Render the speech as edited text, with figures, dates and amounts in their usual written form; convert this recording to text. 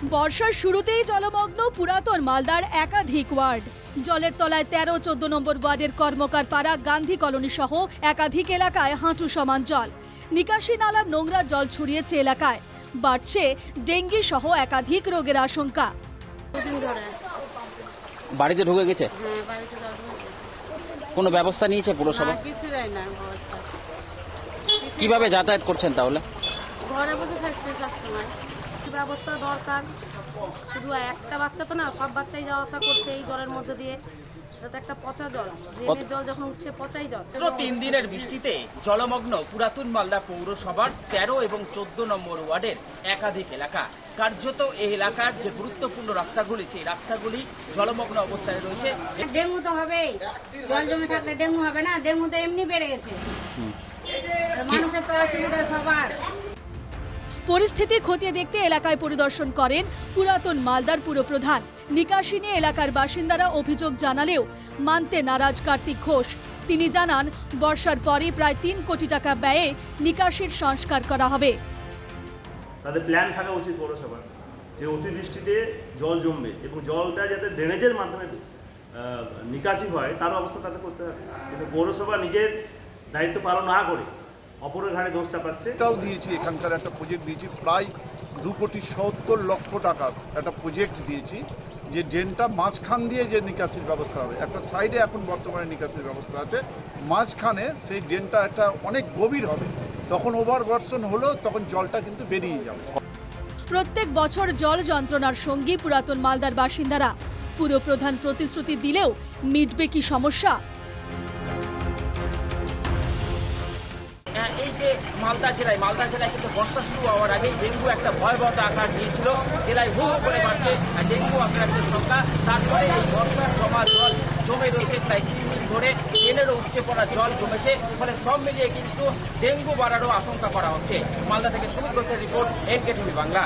বর্ষার শুরুতেই জলমগ্ন পুরাতন মালদার একাধিক ওয়ার্ড। জলের তলায় ১৩-১৪ নম্বর ওয়ার্ডের কর্মকার পাড়া, গান্ধী কলোনি সহ একাধিক এলাকায় হাঁটু সমান জল। নিকাশি নালার নোংরা জল ছড়িয়েছে এলাকায়। বাড়ছে ডেঙ্গি সহ একাধিক রোগের আশঙ্কা। বাড়িতে ঢুকে গেছে? হ্যাঁ, বাড়িতে জল ঢুকে গেছে। কোনো ব্যবস্থা নিয়েছে পুরসভা? না, কিছু দেয় না ব্যবস্থা। কিভাবে যাতায়াত করছেন তাহলে? ঘরে বসে থাকছে সবসময়। কি ব্যবস্থা দরকার? শুধু একটা বাচ্চা তো না, সব বাচ্চাই যাওয়া আসা করছে এই জলের মধ্যে দিয়ে। এটা তো একটা পচা জল, ড্রেনের জল যখন উঠছে পচাই জল। মাত্র 3 দিনের বৃষ্টিতে জলমগ্ন পুরাতন মালদা পৌরসভার 13 এবং 14 নম্বর ওয়ার্ডের একাধিক এলাকা। কার্যত এই এলাকার যে গুরুত্বপূর্ণ রাস্তাগুলি, সেই রাস্তাগুলি জলমগ্ন অবস্থায় রয়েছে। ডেঙ্গু তো হবেই, জল জমে থাকলে ডেঙ্গু হবে না? ডেঙ্গু তো এমনি বেড়ে গেছে, মানুষের তো অসুবিধা সবার। পরিস্থিতি খতিয়ে দেখতে এলাকায় পরিদর্শন করেন পুরাতন মালদার পুরপ্রধান। নিকাশি নিয়ে এলাকার বাসিন্দারা অভিযোগ জানালেও মানতে নারাজ কার্তিক ঘোষ। তিনি জানান, বর্ষার পরে প্রায় ৩ কোটি টাকা ব্যয়ে নিকাশির সংস্কার করা হবে। তাদের প্ল্যান থাকা উচিত পৌরসভার, যে অতিবৃষ্টিতে জল জমবে এবং জলটা যাতে ড্রেনেজের মাধ্যমে নিকাশি হয় তার অবস্থা তাদের করতে হবে। কিন্তু পৌরসভা নিজের দায়িত্ব পালন না করে অপরের ঘাড়ে দোষ চাপাচ্ছে। এটাও দিয়েছি, এখানকার একটা প্রজেক্ট দিয়েছি, প্রায় 2,70,00,000 টাকার একটা প্রজেক্ট দিয়েছি, যে ড্রেনটা মাঝখান দিয়ে যে নিকাশির ব্যবস্থা হবে। একটা সাইডে এখন বর্তমানে নিকাশির ব্যবস্থা আছে, মাঝখানে সেই ড্রেনটা একটা অনেক গভীর হবে, তখন ওভারবর্ষণ হলেও তখন জলটা কিন্তু বেরিয়ে যাবে। প্রত্যেক বছর জল যন্ত্রণার সঙ্গী পুরাতন মালদার বাসিন্দারা। পুরপ্রধান প্রতিশ্রুতি দিলেও মিটবে কি সমস্যা? এই যে মালদা জেলায় কিন্তু বর্ষা শুরু হওয়ার আগেই ডেঙ্গু একটা ভয়াবহ আকার নিয়েছিল। জেলায় হু হু করে বাড়ছে ডেঙ্গু আক্রান্তের সংখ্যা। তারপরে এই বর্ষার জল জমে রয়েছে প্রায় 3 দিন ধরে, ট্রেনেরও উপচে পড়া জল জমেছে। ফলে সব মিলিয়ে কিন্তু ডেঙ্গু বাড়ারও আশঙ্কা করা হচ্ছে। মালদা থেকে সুমিত ঘোষের রিপোর্ট, NK TV বাংলা।